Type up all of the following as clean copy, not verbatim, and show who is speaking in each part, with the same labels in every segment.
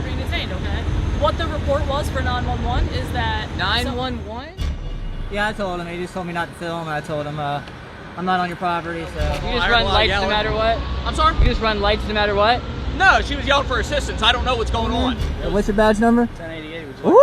Speaker 1: are being detained, okay? What the report was for 911 is that...
Speaker 2: 911?
Speaker 3: Yeah, I told him. He just told me not to film. I told him, I'm not on your property, so...
Speaker 2: You just run lights no matter what?
Speaker 4: I'm sorry?
Speaker 2: You just run lights no matter what?
Speaker 4: No, she was yelling for assistance. I don't know what's going on.
Speaker 3: What's your badge number?
Speaker 4: 1088.
Speaker 3: Woo!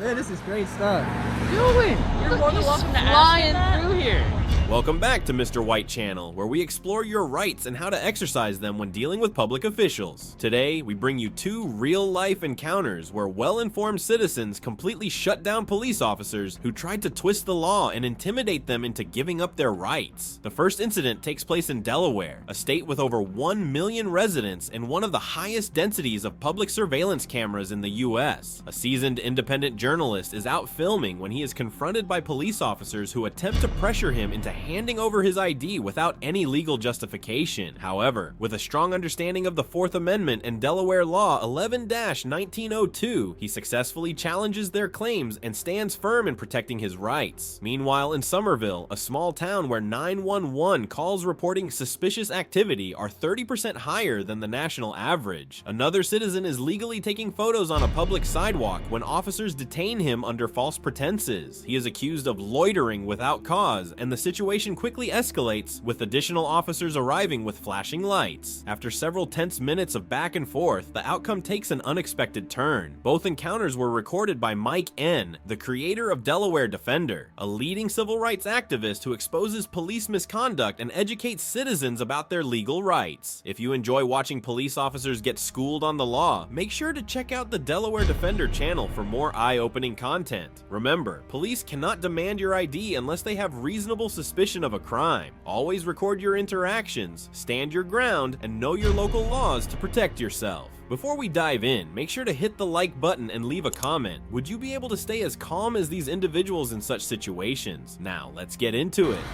Speaker 3: Man, this is great stuff.
Speaker 2: Doing?
Speaker 1: You're more than welcome to ask him that.
Speaker 2: Flying through here.
Speaker 5: Welcome back to Mr. White Channel, where we explore your rights and how to exercise them when dealing with public officials. Today, we bring you two real-life encounters where well-informed citizens completely shut down police officers who tried to twist the law and intimidate them into giving up their rights. The first incident takes place in Delaware, a state with over 1 million residents and one of the highest densities of public surveillance cameras in the US. A seasoned independent journalist is out filming when he is confronted by police officers who attempt to pressure him into handing over his ID without any legal justification. However, with a strong understanding of the Fourth Amendment and Delaware Law 11-1902, he successfully challenges their claims and stands firm in protecting his rights. Meanwhile, in Summerville, a small town where 911 calls reporting suspicious activity are 30% higher than the national average, another citizen is legally taking photos on a public sidewalk when officers detain him under false pretenses. He is accused of loitering without cause, and the situation quickly escalates, with additional officers arriving with flashing lights. After several tense minutes of back and forth, the outcome takes an unexpected turn. Both encounters were recorded by Mike N., the creator of Delaware Defender, a leading civil rights activist who exposes police misconduct and educates citizens about their legal rights. If you enjoy watching police officers get schooled on the law, make sure to check out the Delaware Defender channel for more eye-opening content. Remember, police cannot demand your ID unless they have reasonable suspicion of a crime. Always record your interactions, stand your ground, and know your local laws to protect yourself. Before we dive in, make sure to hit the like button and leave a comment. Would you be able to stay as calm as these individuals in such situations? Now, let's get into it.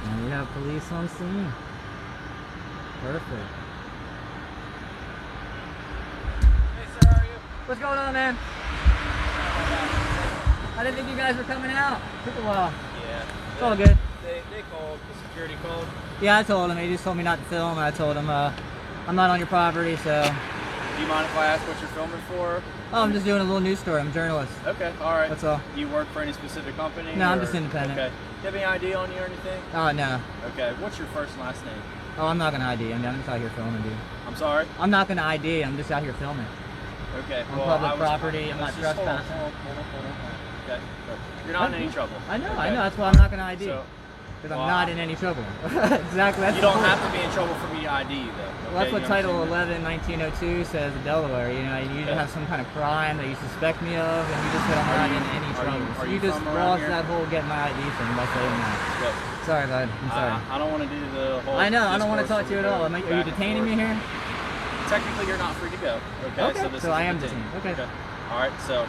Speaker 3: And we have police on scene. Perfect.
Speaker 4: Hey, sir, how are you?
Speaker 3: What's going on, man? I didn't think you guys were coming out. Took a while.
Speaker 4: Yeah.
Speaker 3: It's all good.
Speaker 4: They called. The security called.
Speaker 3: Yeah, I told him. He just told me not to film. And I told him, I'm not on your property, so...
Speaker 4: Do you mind if I ask what you're filming for?
Speaker 3: Oh, I'm just doing a little news story. I'm a journalist.
Speaker 4: Okay, all right.
Speaker 3: That's all.
Speaker 4: Do you work for any specific company?
Speaker 3: No, I'm just independent.
Speaker 4: Okay. Do you have any ID on you or anything?
Speaker 3: Oh, no.
Speaker 4: Okay. What's your first and last name?
Speaker 3: Oh, I'm not going to ID. I'm just out here filming, dude.
Speaker 4: I'm sorry?
Speaker 3: I'm not going to ID. I'm just out here filming.
Speaker 4: Okay.
Speaker 3: On public property. I'm not trespassing.
Speaker 4: Hold on. Okay. You're not in any trouble.
Speaker 3: I know,
Speaker 4: okay.
Speaker 3: I know. That's why I'm not going to ID.
Speaker 4: So,
Speaker 3: Because I'm not in any trouble. Exactly. That's
Speaker 4: you don't have to be in trouble for me to ID you, though.
Speaker 3: Well, that's what Title 11-1902 says in Delaware. You know, you have some kind of crime that you suspect me of, and you just said I'm not in any trouble. So you just lost that whole get my ID thing by saying that.
Speaker 4: Yep.
Speaker 3: Sorry, bud. I'm sorry.
Speaker 4: I don't want to do the whole...
Speaker 3: I know. I don't want to talk to you at all. Are you detaining me here?
Speaker 4: Technically, you're not free to go. Okay.
Speaker 3: So I am detained. Okay.
Speaker 4: All right. So,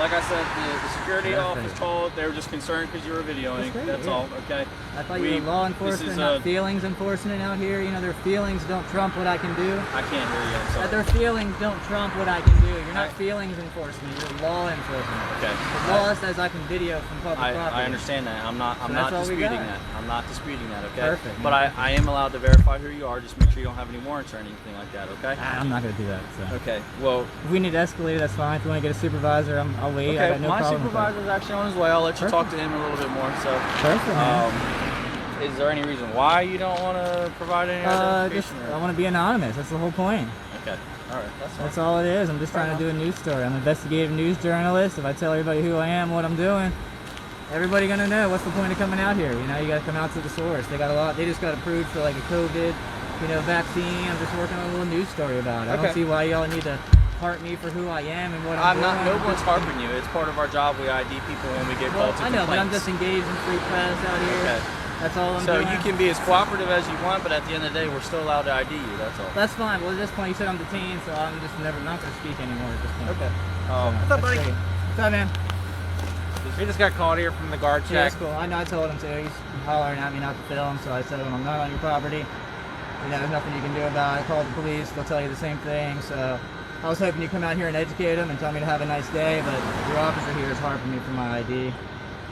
Speaker 4: like I said, the security office called. They were just concerned because you were videoing. That's all. Okay.
Speaker 3: I thought you were law enforcement, not feelings enforcement out here. You know, their feelings don't trump what I can do.
Speaker 4: I can't hear you. I'm sorry.
Speaker 3: That their feelings don't trump what I can do. You're not feelings enforcement. You're law enforcement.
Speaker 4: Okay.
Speaker 3: The law says I can video from public property.
Speaker 4: I understand that. I'm not disputing that. I'm not disputing that. Okay.
Speaker 3: Perfect.
Speaker 4: But I am allowed to verify who you are. Just make sure you don't have any warrants or anything like that. Okay.
Speaker 3: I'm not gonna do that. So.
Speaker 4: Okay. Well,
Speaker 3: if we need to escalate, that's fine. If you want to get a supervisor, I'll wait.
Speaker 4: Okay.
Speaker 3: I got no
Speaker 4: My
Speaker 3: problem
Speaker 4: supervisor's actually on his way. I'll let you talk to him a little bit more. So.
Speaker 3: Perfect. Man.
Speaker 4: Is there any reason why you don't want to provide any identification?
Speaker 3: I want to be anonymous. That's the whole point.
Speaker 4: Okay. All right. That's fine.
Speaker 3: That's all it is. I'm just trying to do a news story. I'm an investigative news journalist. If I tell everybody who I am, what I'm doing, everybody gonna know. What's the point of coming out here? You know, you got to come out to the source. They got a lot. They just got approved for like a COVID, vaccine. I'm just working on a little news story about it. I don't see why y'all need to heart me for who I am and what I'm doing.
Speaker 4: No one's harping you. It's part of our job. We ID people when we get called to complaints.
Speaker 3: I know, but I'm just engaged in free press out here.
Speaker 4: Okay.
Speaker 3: That's all I'm doing.
Speaker 4: So you can be as cooperative as you want, but at the end of the day, we're still allowed to ID you. That's all.
Speaker 3: That's fine. Well, at this point, you said I'm detained, so I'm just not going to speak anymore at this point.
Speaker 4: Okay.
Speaker 3: What's up, buddy? What's up, man?
Speaker 4: We just got called here from the guard check.
Speaker 3: Yeah, that's cool. I know. I told him to. He's hollering at me not to film, so I said to him, I'm not on your property. There's nothing you can do about it. I called the police. They'll tell you the same thing. So I was hoping you'd come out here and educate them and tell me to have a nice day, but your officer here is harping me for my ID.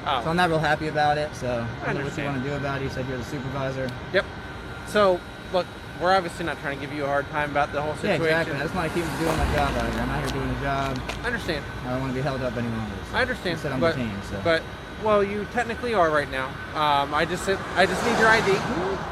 Speaker 4: Oh.
Speaker 3: So I'm not real happy about it, so I don't know what you want to do about it. You said you're the supervisor.
Speaker 4: Yep. So, look,
Speaker 6: we're obviously not trying to give you a hard time about the whole
Speaker 3: Yeah,
Speaker 6: situation.
Speaker 3: exactly. I just want to keep doing my job out here. I'm out here doing a job.
Speaker 6: I understand.
Speaker 3: I don't want to be held up any longer. So
Speaker 6: I understand.
Speaker 3: you said I'm
Speaker 6: but,
Speaker 3: detained, so.
Speaker 6: but well, you technically are right now. I just need your ID.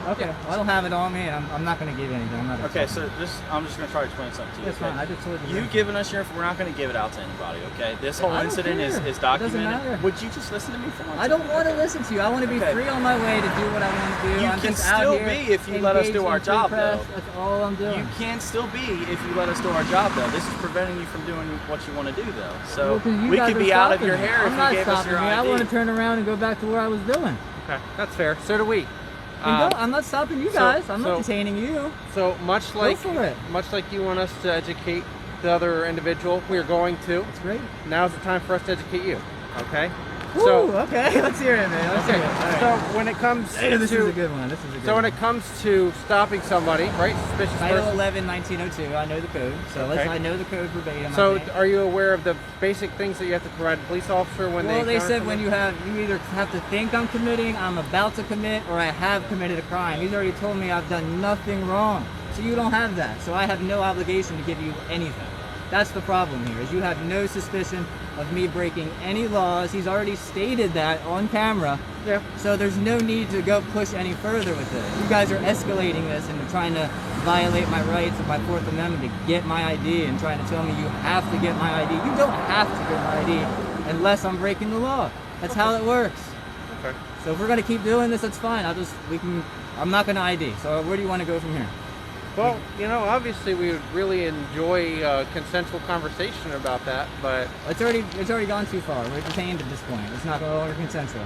Speaker 3: Okay.
Speaker 6: Yeah.
Speaker 3: Well, I don't have it on me, and I'm not going to give you anything. I'm not.
Speaker 4: Okay,
Speaker 3: accepting
Speaker 4: so I'm just gonna try to explain something to you.
Speaker 3: That's fine. I
Speaker 4: Okay?
Speaker 3: just told you.
Speaker 4: You giving us your info, we're not going to give it out to anybody, okay? This whole
Speaker 3: I don't
Speaker 4: incident
Speaker 3: care.
Speaker 4: is
Speaker 3: It doesn't
Speaker 4: documented.
Speaker 3: matter.
Speaker 4: Would you just listen to me for once?
Speaker 3: I don't want to listen to you. I want to be
Speaker 4: Okay.
Speaker 3: free on my way to do what I want to do.
Speaker 4: You
Speaker 3: I'm
Speaker 4: can
Speaker 3: just out
Speaker 4: still
Speaker 3: here
Speaker 4: be if you let us do
Speaker 3: engaged
Speaker 4: our
Speaker 3: in free
Speaker 4: job,
Speaker 3: press.
Speaker 4: though.
Speaker 3: That's all I'm doing.
Speaker 4: You can still be if you let us do our job, though. This is preventing you from doing what you want to do, though. So
Speaker 3: Well, 'cause you
Speaker 4: we
Speaker 3: guys
Speaker 4: could
Speaker 3: are
Speaker 4: be out of
Speaker 3: stopping
Speaker 4: your
Speaker 3: me.
Speaker 4: hair
Speaker 3: I'm
Speaker 4: if
Speaker 3: not
Speaker 4: you gave us
Speaker 3: stopping
Speaker 4: your
Speaker 3: me.
Speaker 4: ID.
Speaker 3: I want to turn around and go back to where I was doing.
Speaker 6: Okay, that's fair. So do we.
Speaker 3: I'm not stopping you guys. I'm not detaining you.
Speaker 6: So much like
Speaker 3: for it.
Speaker 6: you want us to educate the other individual, we are going to.
Speaker 3: That's great.
Speaker 6: Now's the time for us to educate you. Okay.
Speaker 3: Woo, okay, let's hear it, man. Let's
Speaker 6: Okay.
Speaker 3: hear it. All right.
Speaker 6: So when it comes
Speaker 3: Hey, this
Speaker 6: to
Speaker 3: is a good one. This is a good
Speaker 6: so when
Speaker 3: one.
Speaker 6: it comes to stopping somebody, right? Suspicious
Speaker 3: Title
Speaker 6: person.
Speaker 3: 11, 1902. I know the code. So
Speaker 6: Okay.
Speaker 3: I know the code verbatim.
Speaker 6: So
Speaker 3: I think.
Speaker 6: are you aware of the basic things that you have to provide a police officer when
Speaker 3: Well, they
Speaker 6: encounter
Speaker 3: said when
Speaker 6: somebody?
Speaker 3: you either have to think I'm committing, I'm about to commit, or I have committed a crime. He's already told me I've done nothing wrong. So you don't have that. So I have no obligation to give you anything. That's the problem here, is you have no suspicion of me breaking any laws. He's already stated that on camera.
Speaker 6: Yeah.
Speaker 3: So there's no need to go push any further with it. You guys are escalating this and trying to violate my rights of my Fourth Amendment to get my ID and trying to tell me you have to get my ID. You don't have to get my ID unless I'm breaking the law. That's how it works.
Speaker 6: Okay.
Speaker 3: So if we're gonna keep doing this, that's fine. I'm not gonna ID. So where do you want to go from here?
Speaker 6: Well, you know, obviously we would really enjoy a consensual conversation about that, but
Speaker 3: It's already gone too far. We're detained at this point. It's not no longer consensual.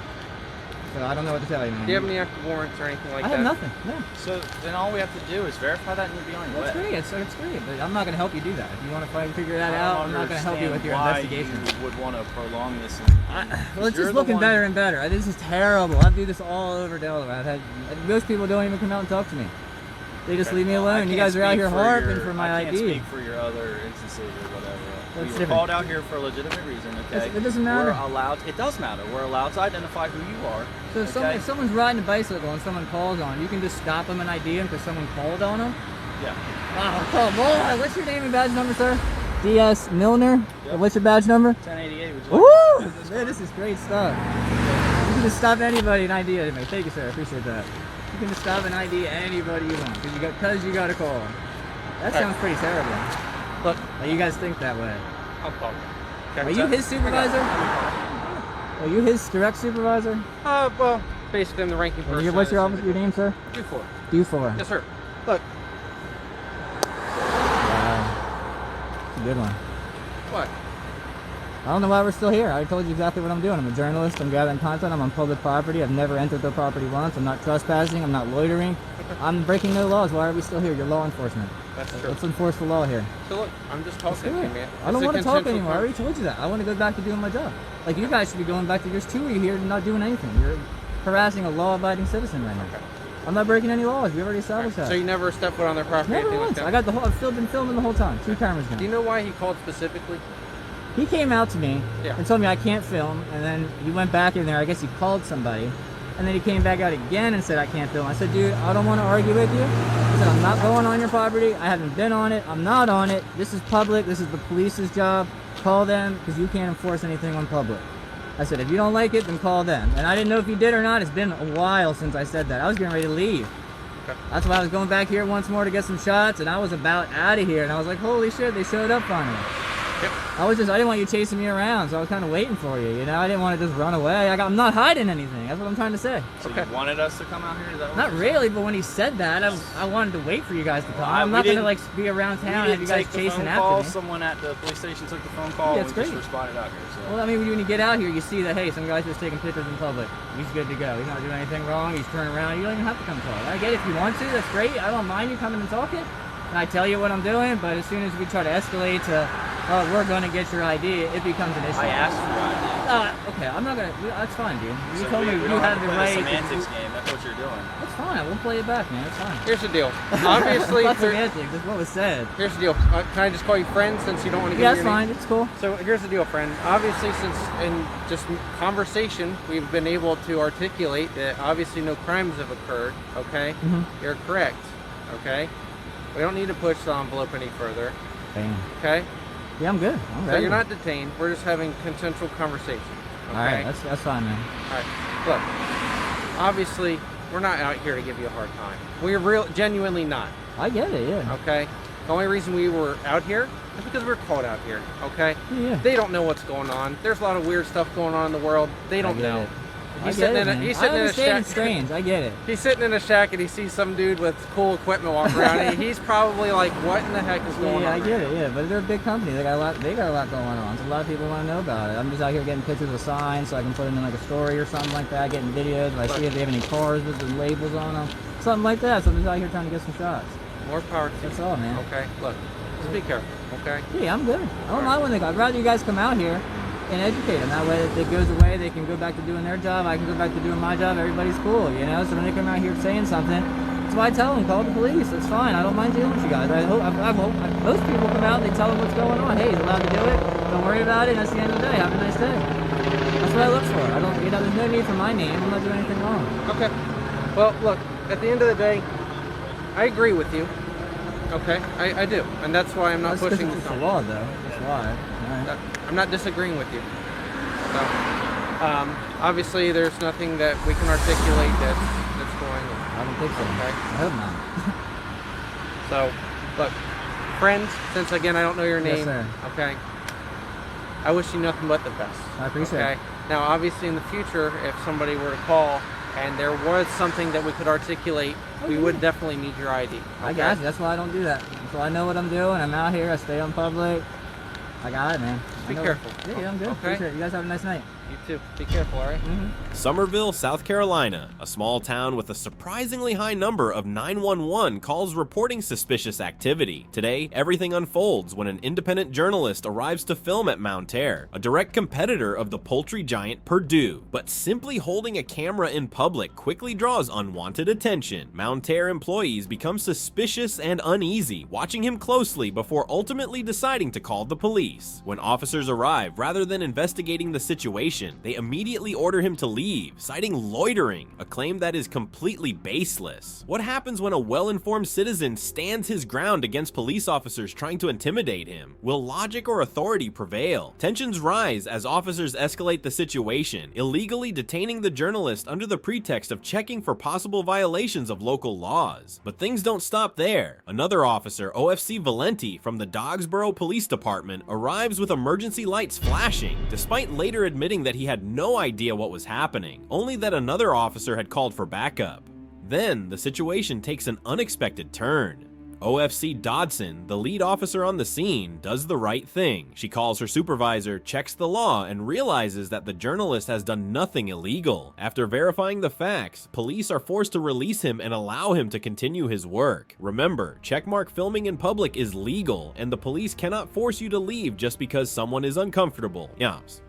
Speaker 3: So I don't know what to tell you, man.
Speaker 6: do you have any active warrants or anything like
Speaker 3: I
Speaker 6: that?
Speaker 3: have nothing. No.
Speaker 4: So then all we have to do is verify that and you'll be on your way.
Speaker 3: That's great. It's great. But I'm not gonna help you do that. If you want to figure that
Speaker 4: I
Speaker 3: out,
Speaker 4: don't
Speaker 3: I'm not gonna help you with your
Speaker 4: understand
Speaker 3: investigation.
Speaker 4: why you would want to prolong this.
Speaker 3: Well, it's
Speaker 4: You're
Speaker 3: just
Speaker 4: the
Speaker 3: looking
Speaker 4: one-
Speaker 3: better and better. This is terrible. I do this all over Delaware. Most people don't even come out and talk to me. They just leave me
Speaker 4: Well, I
Speaker 3: alone. You
Speaker 4: can't
Speaker 3: guys are out
Speaker 4: speak
Speaker 3: here
Speaker 4: for
Speaker 3: harping
Speaker 4: your-
Speaker 3: for my
Speaker 4: I can't
Speaker 3: ID.
Speaker 4: speak for your other instances or whatever.
Speaker 3: That's
Speaker 4: We were
Speaker 3: different.
Speaker 4: called out here for a legitimate reason, okay?
Speaker 3: It doesn't matter.
Speaker 4: We're allowed. It does matter. We're allowed to identify who you are.
Speaker 3: So
Speaker 4: okay?
Speaker 3: if someone's riding a bicycle and someone calls on, you can just stop them and ID them because someone called on them?
Speaker 4: Yeah.
Speaker 3: Wow, come on. What's your name and badge number, sir? D.S. Milner?
Speaker 4: Yep.
Speaker 3: What's your badge number?
Speaker 4: 1088. Would you
Speaker 3: Woo!
Speaker 4: like
Speaker 3: Man, this is great stuff. You can just stop anybody and ID me. Thank you, sir. I appreciate that. You can just stop and ID anybody you want because you got a call. That sounds pretty terrible.
Speaker 6: Look,
Speaker 3: You guys think that way.
Speaker 6: I'll call you.
Speaker 3: Are you his supervisor? Are you his direct supervisor?
Speaker 6: Well, basically I'm the ranking person.
Speaker 3: What's your office? Your name, sir?
Speaker 6: Q4.
Speaker 3: D4.
Speaker 6: Yes, sir. Look,
Speaker 3: It's a good one.
Speaker 6: what?
Speaker 3: I don't know why we're still here. I told you exactly what I'm doing. I'm a journalist. I'm gathering content. I'm on public property. I've never entered the property once. I'm not trespassing. I'm not loitering. I'm breaking no laws. Why are we still here? You're law enforcement.
Speaker 6: That's true.
Speaker 3: Let's enforce the law here.
Speaker 6: So look, I'm just talking to you, man.
Speaker 3: I don't
Speaker 6: It's a
Speaker 3: want to talk
Speaker 6: consensual
Speaker 3: anymore. I already told you that. I want to go back to doing my job. Like you guys should be going back to yours too. You're here not doing anything. You're harassing a law-abiding citizen right now. I'm not breaking any laws. We already established that.
Speaker 6: So you never stepped foot on their property or
Speaker 3: Never
Speaker 6: anything
Speaker 3: once.
Speaker 6: like
Speaker 3: I
Speaker 6: that?
Speaker 3: got the whole. I've been filming the whole time. 2 cameras now.
Speaker 6: Do you know why he called specifically?
Speaker 3: He came out to me
Speaker 6: Yeah.
Speaker 3: and told me I can't film, and then he went back in there. I guess he called somebody, and then he came back out again and said I can't film. I said, dude, I don't want to argue with you. I said, I'm not going on your property. I haven't been on it. I'm not on it. This is public. This is the police's job. Call them because you can't enforce anything on public. I said, if you don't like it, then call them. And I didn't know if he did or not. It's been a while since I said that. I was getting ready to leave.
Speaker 6: Okay.
Speaker 3: That's why I was going back here once more to get some shots, and I was about out of here. And I was like, holy shit, they showed up finally.
Speaker 6: Yep.
Speaker 3: I didn't want you chasing me around, so I was kind of waiting for you, you know? I didn't want to just run away. I'm not hiding anything. That's what I'm trying to say.
Speaker 4: So
Speaker 6: Okay.
Speaker 4: you wanted us to come out here? Is that what
Speaker 3: Not
Speaker 4: you're
Speaker 3: really, but when he said that, I wanted to wait for you guys to come.
Speaker 4: Well,
Speaker 3: I'm
Speaker 4: we
Speaker 3: not going to,
Speaker 4: didn't-
Speaker 3: like, be around
Speaker 4: saying?
Speaker 3: town
Speaker 4: We
Speaker 3: and have you
Speaker 4: didn't
Speaker 3: guys
Speaker 4: take the
Speaker 3: chasing
Speaker 4: phone call.
Speaker 3: after me.
Speaker 4: Someone at the police station took the phone call
Speaker 3: Yeah,
Speaker 4: and
Speaker 3: it's
Speaker 4: we just
Speaker 3: great.
Speaker 4: responded out here. So.
Speaker 3: Well, I mean, when you get out here, you see that, hey, some guy's just taking pictures in public. He's good to go. He's not doing anything wrong. He's turning around. You don't even have to come talk. I get it if you want to. That's great. I don't mind you coming and talking. And I tell you what I'm doing, but as soon as we try to escalate to, oh, we're going to get your ID, it becomes an issue.
Speaker 4: I asked for your ID.
Speaker 3: Okay, I'm not going to. That's fine, dude. You
Speaker 4: So
Speaker 3: told me
Speaker 4: we
Speaker 3: you
Speaker 4: don't
Speaker 3: have
Speaker 4: to
Speaker 3: the
Speaker 4: play
Speaker 3: right.
Speaker 4: the
Speaker 3: to-
Speaker 4: semantics game. That's what you're doing.
Speaker 3: That's fine. We'll play it back, man. It's fine.
Speaker 6: Here's the deal. Obviously,
Speaker 3: Not semantics. That's what was said.
Speaker 6: here's the deal. Can I just call you friend since you don't want to give
Speaker 3: Yeah,
Speaker 6: me
Speaker 3: that's
Speaker 6: your
Speaker 3: fine.
Speaker 6: name?
Speaker 3: It's cool.
Speaker 6: So here's the deal, friend. Obviously, since in just conversation, we've been able to articulate that obviously no crimes have occurred, okay?
Speaker 3: Mhm.
Speaker 6: You're correct. okay? We don't need to push the envelope any further,
Speaker 3: Bam.
Speaker 6: okay?
Speaker 3: Yeah, I'm good. I'm
Speaker 6: So
Speaker 3: ready.
Speaker 6: you're not detained. We're just having consensual conversation, okay?
Speaker 3: All right, that's fine, man.
Speaker 6: All right. Look, obviously, we're not out here to give you a hard time. We're genuinely not,
Speaker 3: I get it, yeah.
Speaker 6: okay? The only reason we were out here is because we were called out here, okay?
Speaker 3: Yeah.
Speaker 6: They don't know what's going on. There's a lot of weird stuff going on in the world. They don't know.
Speaker 3: It.
Speaker 6: He's
Speaker 3: I
Speaker 6: sitting
Speaker 3: get
Speaker 6: in
Speaker 3: it,
Speaker 6: a
Speaker 3: man.
Speaker 6: he's
Speaker 3: I
Speaker 6: sitting in a
Speaker 3: understand
Speaker 6: shack.
Speaker 3: it's strange. I get it.
Speaker 6: He's sitting in a shack and he sees some dude with cool equipment walking around. And he's probably like, "What in the heck is going
Speaker 3: Yeah,
Speaker 6: on?"
Speaker 3: I get it. Yeah, but they're a big company. They got a lot going on. So a lot of people want to know about it. I'm just out here getting pictures of signs so I can put them in like a story or something like that. Getting videos. If I see if they have any cars with the labels on them, something like that. So I'm just out here trying to get some shots.
Speaker 6: More power to you.
Speaker 3: That's all, man.
Speaker 6: Okay, look, just be careful. Okay.
Speaker 3: Yeah, I'm good. I don't mind when they go. I'd rather you guys come out here and educate them. That way, if it goes away, they can go back to doing their job. I can go back to doing my job. Everybody's cool, you know? So when they come out here saying something, that's why I tell them, call the police. It's fine. I don't mind dealing with you guys. I hope most people come out and they tell them what's going on. Hey, he's allowed to do it. Don't worry about it. And that's the end of the day. Have a nice day. That's what I look for. I don't, there's no need for my name. I'm not doing anything wrong.
Speaker 6: Okay. Well, look, at the end of the day, I agree with you. Okay, I do, and that's why I'm not pushing this
Speaker 3: It's
Speaker 6: on.
Speaker 3: the law, though. That's why. All right.
Speaker 6: I'm not disagreeing with you. So, obviously, there's nothing that we can articulate that's going on.
Speaker 3: I don't think so.
Speaker 6: Okay.
Speaker 3: I hope not.
Speaker 6: So, look, friends, since again I don't know your
Speaker 3: Yes,
Speaker 6: name,
Speaker 3: sir.
Speaker 6: okay, I wish you nothing but the best.
Speaker 3: I appreciate it.
Speaker 6: Now, obviously, in the future, if somebody were to call and there was something that we could articulate, we would definitely need your ID.
Speaker 3: I got you. That's why I don't do that. So I know what I'm doing. I'm out here. I stay on public. I got it, man.
Speaker 6: Be careful.
Speaker 3: Yeah, I'm good.
Speaker 6: Okay.
Speaker 3: Appreciate it. You guys have a nice night.
Speaker 6: You too. Be careful, all right?
Speaker 5: Somerville, South Carolina, a small town with a surprisingly high number of 911 calls reporting suspicious activity. Today, everything unfolds when an independent journalist arrives to film at Mountaire, a direct competitor of the poultry giant Purdue. But simply holding a camera in public quickly draws unwanted attention. Mountaire employees become suspicious and uneasy, watching him closely before ultimately deciding to call the police. When officers arrive, rather than investigating the situation, they immediately order him to leave, citing loitering, a claim that is completely baseless. What happens when a well-informed citizen stands his ground against police officers trying to intimidate him? Will logic or authority prevail? Tensions rise as officers escalate the situation, illegally detaining the journalist under the pretext of checking for possible violations of local laws. But things don't stop there. Another officer, OFC Valenti from the Dogsboro Police Department, arrives with emergency lights flashing, despite later admitting that he had no idea what was happening, only that another officer had called for backup. Then, the situation takes an unexpected turn. OFC Dodson, the lead officer on the scene, does the right thing. She calls her supervisor, checks the law, and realizes that the journalist has done nothing illegal. After verifying the facts, police are forced to release him and allow him to continue his work. Remember, checkmark filming in public is legal, and the police cannot force you to leave just because someone is uncomfortable. Yams.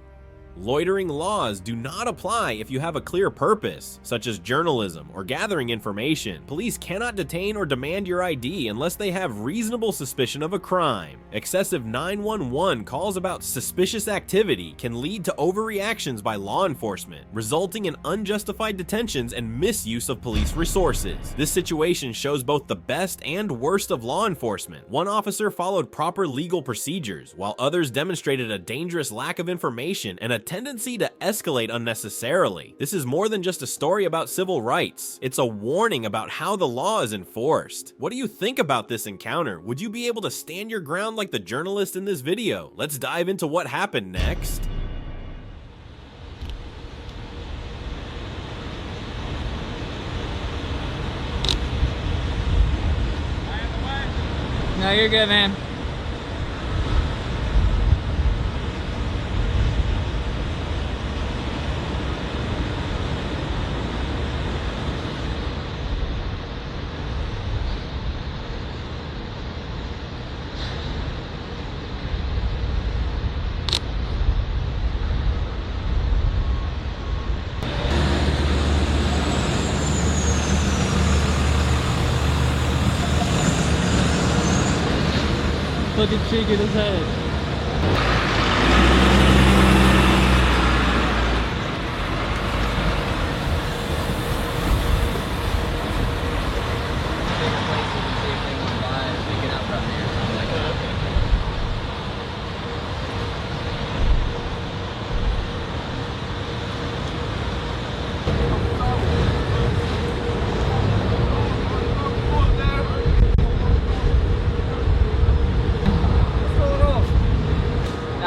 Speaker 5: Loitering laws do not apply if you have a clear purpose, such as journalism or gathering information. Police cannot detain or demand your ID unless they have reasonable suspicion of a crime. Excessive 911 calls about suspicious activity can lead to overreactions by law enforcement, resulting in unjustified detentions and misuse of police resources. This situation shows both the best and worst of law enforcement. One officer followed proper legal procedures, while others demonstrated a dangerous lack of information and a tendency to escalate unnecessarily. This is more than just a story about civil rights. It's a warning about how the law is enforced. What do you think about this encounter? Would you be able to stand your ground like the journalist in this video? Let's dive into what happened next.
Speaker 2: No, you're good, man. Fucking shaking his head.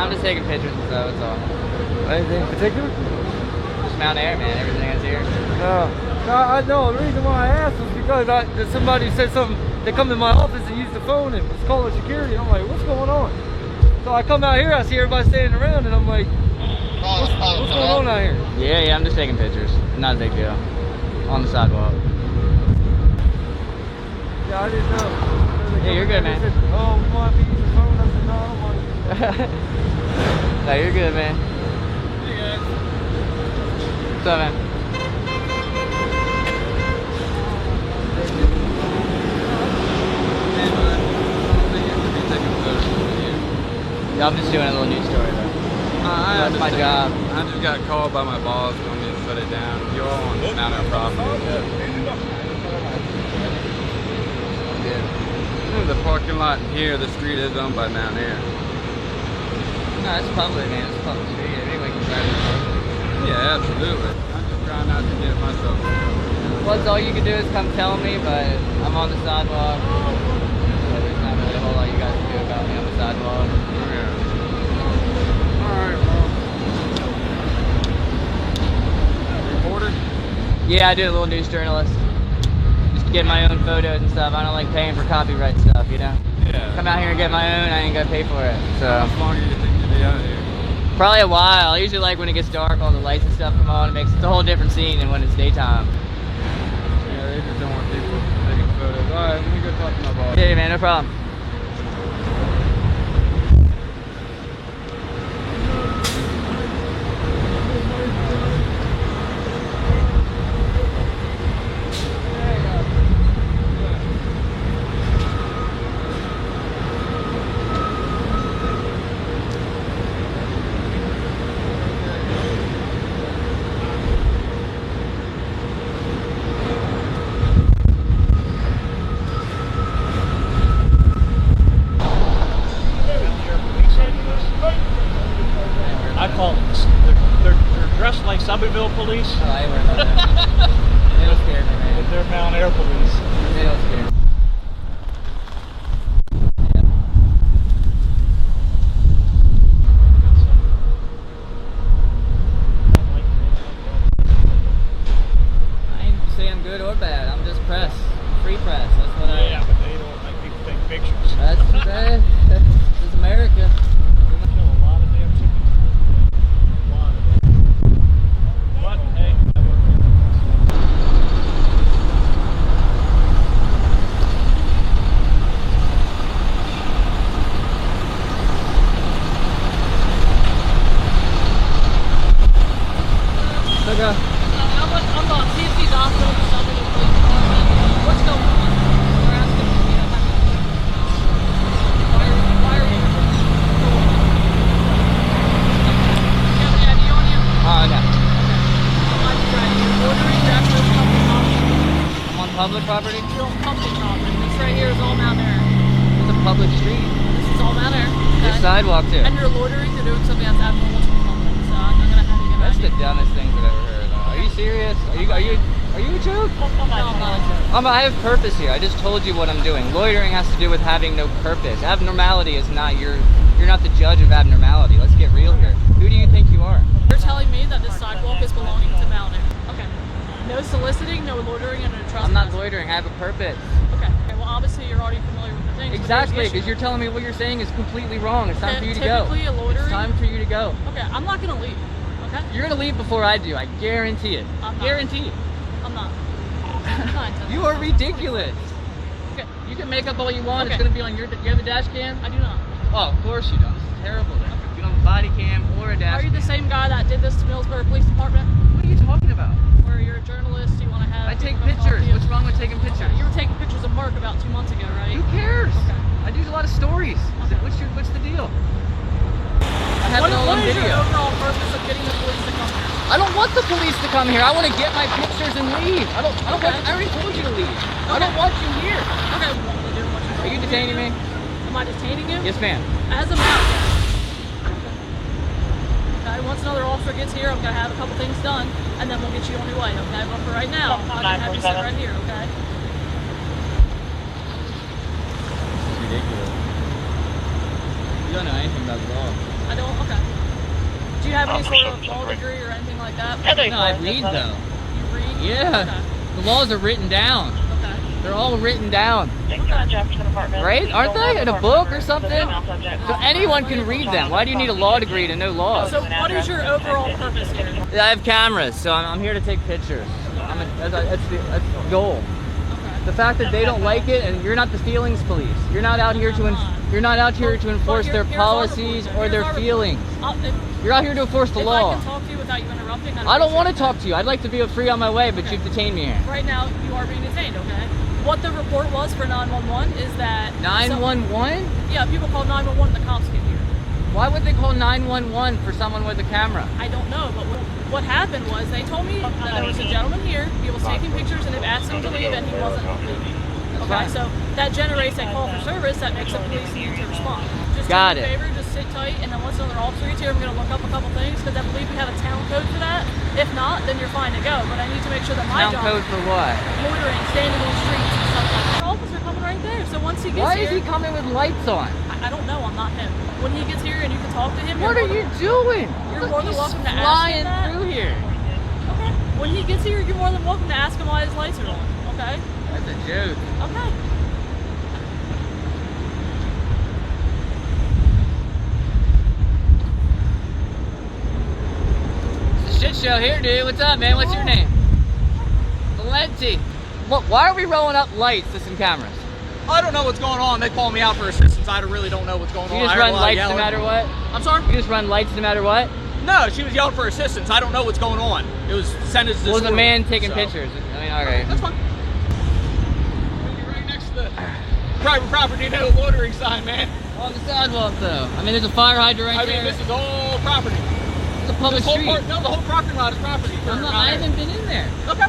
Speaker 3: I'm just taking pictures and stuff, that's all.
Speaker 7: Anything in particular?
Speaker 3: Just Mount Air, man. Everything is here.
Speaker 7: I know. The reason why I asked was because somebody said something. They come to my office and use the phone and was calling security. I'm like, what's going on? So I come out here, I see everybody standing around, and I'm like, what's going on out here?
Speaker 3: Yeah, I'm just taking pictures. Not a big deal. On the sidewalk.
Speaker 7: Yeah, I didn't know.
Speaker 3: Yeah, you're good, man.
Speaker 7: Said, oh, we might be using the phone. I said, no, I don't want to.
Speaker 3: No, you're good, man.
Speaker 4: Hey guys.
Speaker 3: What's up, man? Yeah, I'm just doing a little news story though. That's my job.
Speaker 2: I just got called by my boss, told me to shut it down. You're all on Mount Air property. The parking lot here, the street is owned by Mount Air.
Speaker 3: No, it's public, man. It's a public street. Anybody can drive it.
Speaker 2: Yeah, absolutely. I'm just trying not to get myself.
Speaker 3: Well, that's all you can do is come tell me, but I'm on the sidewalk. So there's not really a whole lot you guys can do about me on the sidewalk.
Speaker 2: Yeah. Alright, well. Reporter?
Speaker 3: Yeah, I do a little news journalist. Just to get my own photos and stuff. I don't like paying for copyright stuff, you know?
Speaker 2: Yeah.
Speaker 3: Come out here and get my own, I ain't gonna pay for it. So
Speaker 2: How much longer do you think you'll be out here?
Speaker 3: probably a while. I usually like when it gets dark, all the lights and stuff come on. It makes it a whole different scene than when it's daytime.
Speaker 2: Yeah, they just don't want people taking photos. Alright, let me go talk to my boss.
Speaker 3: Yeah, man, no problem.
Speaker 8: I call them. They're dressed like Summerville police,
Speaker 3: Oh, I ain't worried about that. They don't scare me,
Speaker 8: but
Speaker 3: man.
Speaker 8: they're Mount Air police.
Speaker 3: They don't scare me. I ain't saying good or bad. I'm just press. Free press. That's what I
Speaker 8: Yeah, but they don't like people take pictures.
Speaker 3: That's bad. This is America.
Speaker 8: Kill a lot of damn chickens. A lot of them. But hey, I work here.
Speaker 3: Okay.
Speaker 1: I'm on CFC's office or something. What's going on? We're asking, you know, why are you? Do you have any ID on you?
Speaker 3: Oh, okay.
Speaker 1: I'm driving. You're ordering after this company property.
Speaker 3: I'm on public property?
Speaker 1: You're on company property. This right here is all Mount Air.
Speaker 3: It's a public street.
Speaker 1: This is all Mount Air.
Speaker 3: There's
Speaker 1: Okay?
Speaker 3: sidewalk too.
Speaker 1: And you're loitering. You're doing something that's abnormal to the public. So I'm gonna have you get
Speaker 3: That's
Speaker 1: ID.
Speaker 3: the dumbest things I've ever heard. Are you serious? Are you a joke?
Speaker 1: No, I'm not a joke.
Speaker 3: I have purpose here. I just told you what I'm doing. Loitering has to do with having no purpose. Abnormality is not you're not the judge of abnormality. Let's get real here. Who do you think you are?
Speaker 1: You're telling me that this sidewalk is belonging to Mount Air. Okay. No soliciting, no loitering, and no trespassing.
Speaker 3: I'm not loitering. I have a purpose.
Speaker 1: Okay. Well, obviously you're already familiar with the things. but
Speaker 3: Exactly,
Speaker 1: here's the
Speaker 3: because
Speaker 1: issue.
Speaker 3: you're telling me what you're saying is completely wrong. It's time for you to go.
Speaker 1: Typically, a loitering.
Speaker 3: It's time for you to go.
Speaker 1: Okay, I'm not gonna leave. Okay.
Speaker 3: You're gonna leave before I do. I guarantee it.
Speaker 1: I'm not.
Speaker 3: Guarantee it.
Speaker 1: I'm not. I'm not intending
Speaker 3: You
Speaker 1: to.
Speaker 3: are ridiculous.
Speaker 1: Okay.
Speaker 3: You can make up all you want.
Speaker 1: Okay.
Speaker 3: It's gonna be on your. You have a dash cam?
Speaker 1: I do not.
Speaker 3: Oh, of course you don't. This is terrible. Then. You don't have a body cam or a dash
Speaker 1: Are you the
Speaker 3: cam.
Speaker 1: same guy that did this to Millsboro Police Department?
Speaker 3: What are you talking about?
Speaker 1: Where you're a journalist, you want to have.
Speaker 3: I take
Speaker 1: people come talk
Speaker 3: pictures.
Speaker 1: to you?
Speaker 3: What's wrong with taking pictures?
Speaker 1: You were taking pictures of Mark about 2 months ago, right?
Speaker 3: Who cares?
Speaker 1: Okay.
Speaker 3: I do a lot of stories.
Speaker 1: Okay.
Speaker 3: What's the deal? I have it all on
Speaker 1: What is your
Speaker 3: video.
Speaker 1: overall purpose of getting the police to come here?
Speaker 3: I don't want the police to come here. I want to get my pictures and leave. I don't want. I already told you to leave. I don't want you here.
Speaker 1: Okay.
Speaker 3: Are you detaining me?
Speaker 1: Am I detaining you?
Speaker 3: Yes, ma'am.
Speaker 1: As a matter. Okay, once another officer gets here, I'm gonna have a couple things done, and then we'll get you on your way, okay? But for right now, I'm gonna have you sit right here, okay?
Speaker 3: This is ridiculous. You don't know anything about the law.
Speaker 1: I don't. Okay. Do you have any sort of law degree or anything like that?
Speaker 3: No, I read though.
Speaker 1: You read?
Speaker 3: Yeah.
Speaker 1: Okay.
Speaker 3: The laws are written down.
Speaker 1: Okay.
Speaker 3: They're all written down. Right? Aren't they? In a book or something? So anyone can read them. Why do you need a law degree to know laws?
Speaker 1: So what is your overall purpose here?
Speaker 3: I have cameras, so I'm here to take pictures. That's the goal.
Speaker 1: Okay.
Speaker 3: The fact that they don't like it, and you're not the feelings police. You're not out here to enforce their policies or their feelings. You're out here to enforce the
Speaker 1: If
Speaker 3: law.
Speaker 1: I can talk to you without you interrupting,
Speaker 3: I don't want to talk to you. I'd like to be free on my way, but you've detained me here.
Speaker 1: Right now, you are being detained, okay? What the report was for 911 is that...
Speaker 3: 911?
Speaker 1: Yeah, people call 911 the cops get here.
Speaker 3: Why would they call 911 for someone with a camera?
Speaker 1: I don't know, but what happened was they told me that there was a gentleman here, he was taking pictures and they've asked him to leave and he wasn't leaving. Okay, so that generates a call for service that makes the police need to respond. Just
Speaker 3: Got
Speaker 1: do me a favor, just sit tight, and then once another officer gets here, I'm going to look up a couple things because I believe we have a town code for that. If not, then you're fine to go, but I need to make sure that my
Speaker 3: Town
Speaker 1: job
Speaker 3: code for what?
Speaker 1: loitering, standing on streets and stuff like that. Our officer coming right there, so once he gets
Speaker 3: Why
Speaker 1: here...
Speaker 3: is he coming with lights on?
Speaker 1: I don't know, I'm not him. When he gets here and you can talk to him...
Speaker 3: What are you doing?
Speaker 1: You're more than welcome to ask him
Speaker 3: flying
Speaker 1: that.
Speaker 3: through here.
Speaker 1: Okay. When he gets here, you're more than welcome to ask him why his lights are on, okay?
Speaker 3: That's a joke.
Speaker 1: Okay.
Speaker 3: Shit show here, dude. What's up, man? What's your name? Valenti. What? Why are we rolling up lights to some cameras?
Speaker 4: I don't know what's going on. They call me out for assistance. I really don't know what's going on.
Speaker 3: You just run lights no matter what?
Speaker 4: I'm sorry?
Speaker 3: You just run lights no matter what?
Speaker 4: No, she was yelling for assistance. I don't know what's going on. It was sent as this.
Speaker 3: Was a man
Speaker 4: room,
Speaker 3: taking
Speaker 4: so.
Speaker 3: pictures? I mean, alright.
Speaker 4: That's fine. You're right next to the private property no loitering sign, man.
Speaker 3: On the sidewalk, though. I mean, there's a fire hydrant right there.
Speaker 4: I mean, this is all property.
Speaker 3: It's a public street.
Speaker 4: No, the whole property lot is property.
Speaker 3: I haven't been in there.
Speaker 4: Okay.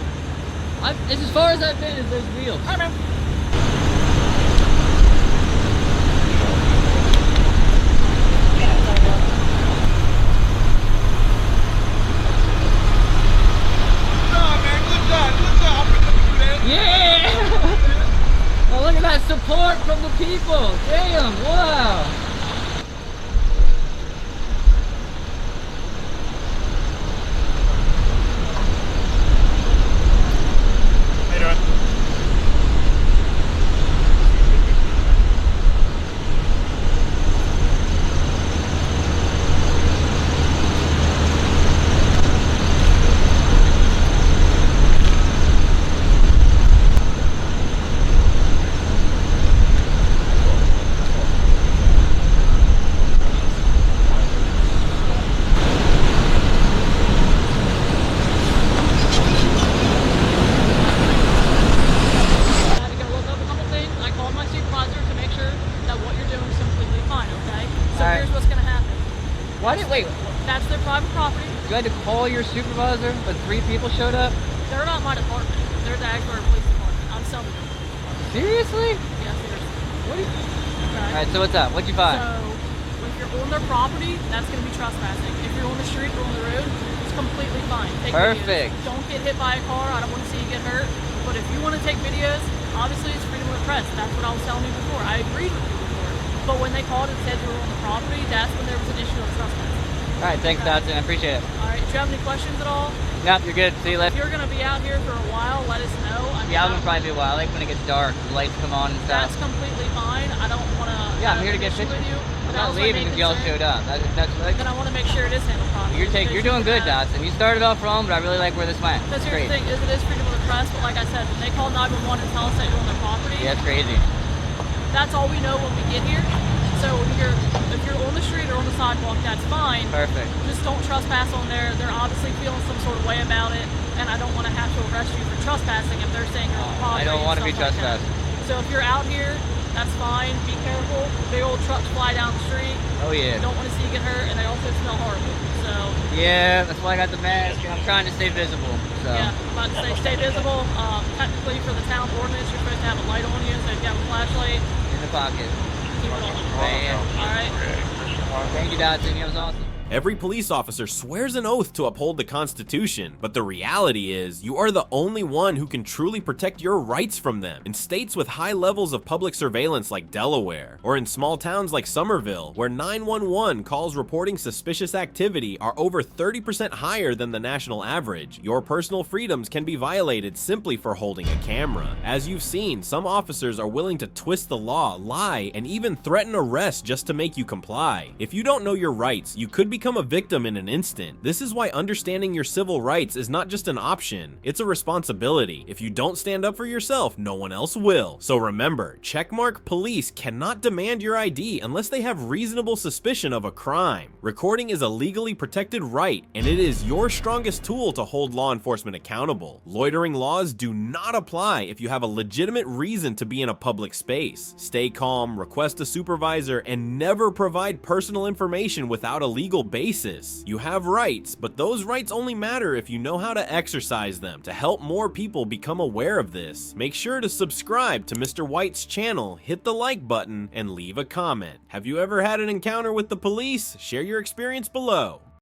Speaker 3: It's as far as I've been is those wheels.
Speaker 4: All right, man.
Speaker 3: Yeah! Oh, look at that support from the people. Damn, wow.
Speaker 4: How you doing?
Speaker 3: Wait,
Speaker 1: That's their private property.
Speaker 3: you had to call your supervisor, but 3 people showed up?
Speaker 1: They're not my department. They're the Delaware Police Department. I'm Summerville.
Speaker 3: Seriously?
Speaker 1: Yeah, seriously.
Speaker 3: What are you...
Speaker 1: Okay.
Speaker 3: Alright, so what's up? What'd you find?
Speaker 1: So, if you're on their property, that's going to be trespassing. If you're on the street or on the road, it's completely fine. Take
Speaker 3: Perfect.
Speaker 1: videos. Don't get hit by a car. I don't want to see you get hurt. But if you want to take videos, obviously it's freedom of the press. That's what I was telling you before. I agreed with you before. But when they called and said you were on the property, that's when there was an issue of trespassing.
Speaker 3: Alright, thanks, Dodson. I appreciate it.
Speaker 1: Alright, do you have any questions at all?
Speaker 3: Nope, you're good. See you
Speaker 1: If
Speaker 3: later.
Speaker 1: you're going to be out here for a while, let us know.
Speaker 3: Yeah, I'm gonna probably be a while. I like when it gets dark, the lights come on and stuff.
Speaker 1: That's completely fine. I don't want to.
Speaker 3: Yeah, I'm here to get
Speaker 1: with
Speaker 3: pictures.
Speaker 1: you.
Speaker 3: I'm
Speaker 1: That
Speaker 3: not
Speaker 1: was my
Speaker 3: leaving
Speaker 1: main
Speaker 3: because y'all
Speaker 1: concern.
Speaker 3: showed up. That's like,
Speaker 1: Then I want to make sure it is handled properly.
Speaker 3: you're doing good, Dodson. You started off wrong, but I really like where this went.
Speaker 1: Because
Speaker 3: It's
Speaker 1: here's
Speaker 3: great.
Speaker 1: the thing, is it is freedom of the press, but like I said, when they call 911 and tell us that you're on their property,
Speaker 3: Yeah, it's crazy.
Speaker 1: that's all we know when we get here. So if you're on the street or on the sidewalk, that's fine.
Speaker 3: Perfect.
Speaker 1: Just don't trespass on there. They're obviously feeling some sort of way about it, and I don't want to have to arrest you for trespassing if they're saying you're on the property.
Speaker 3: I don't want to be
Speaker 1: and stuff like that.
Speaker 3: trespassing.
Speaker 1: So if you're out here, that's fine. Be careful. Big old trucks fly down the street.
Speaker 3: Oh yeah.
Speaker 1: Don't want to see you get hurt, and they also smell horrible. So
Speaker 3: Yeah, that's why I got the mask. I'm trying to stay visible. So.
Speaker 1: yeah, I'm about to say stay visible. Technically, for the town ordinance, you're supposed to have a light on you. So if you have a flashlight,
Speaker 3: In the pocket.
Speaker 1: keep it on.
Speaker 3: Man.
Speaker 1: All right.
Speaker 3: Thank you, Dodson. That was awesome.
Speaker 5: Every police officer swears an oath to uphold the Constitution, but the reality is, you are the only one who can truly protect your rights from them. In states with high levels of public surveillance like Delaware, or in small towns like Summerville, where 911 calls reporting suspicious activity are over 30% higher than the national average, your personal freedoms can be violated simply for holding a camera. As you've seen, some officers are willing to twist the law, lie, and even threaten arrest just to make you comply. If you don't know your rights, you could become a victim in an instant. This is why understanding your civil rights is not just an option, it's a responsibility. If you don't stand up for yourself, no one else will. So remember, checkmark police cannot demand your ID unless they have reasonable suspicion of a crime. Recording is a legally protected right, and it is your strongest tool to hold law enforcement accountable. Loitering laws do not apply if you have a legitimate reason to be in a public space. Stay calm, request a supervisor, and never provide personal information without a legal basis. You have rights, but those rights only matter if you know how to exercise them. To help more people become aware of this, make sure to subscribe to Mr. White's channel, hit the like button, and leave a comment. Have you ever had an encounter with the police? Share your experience below.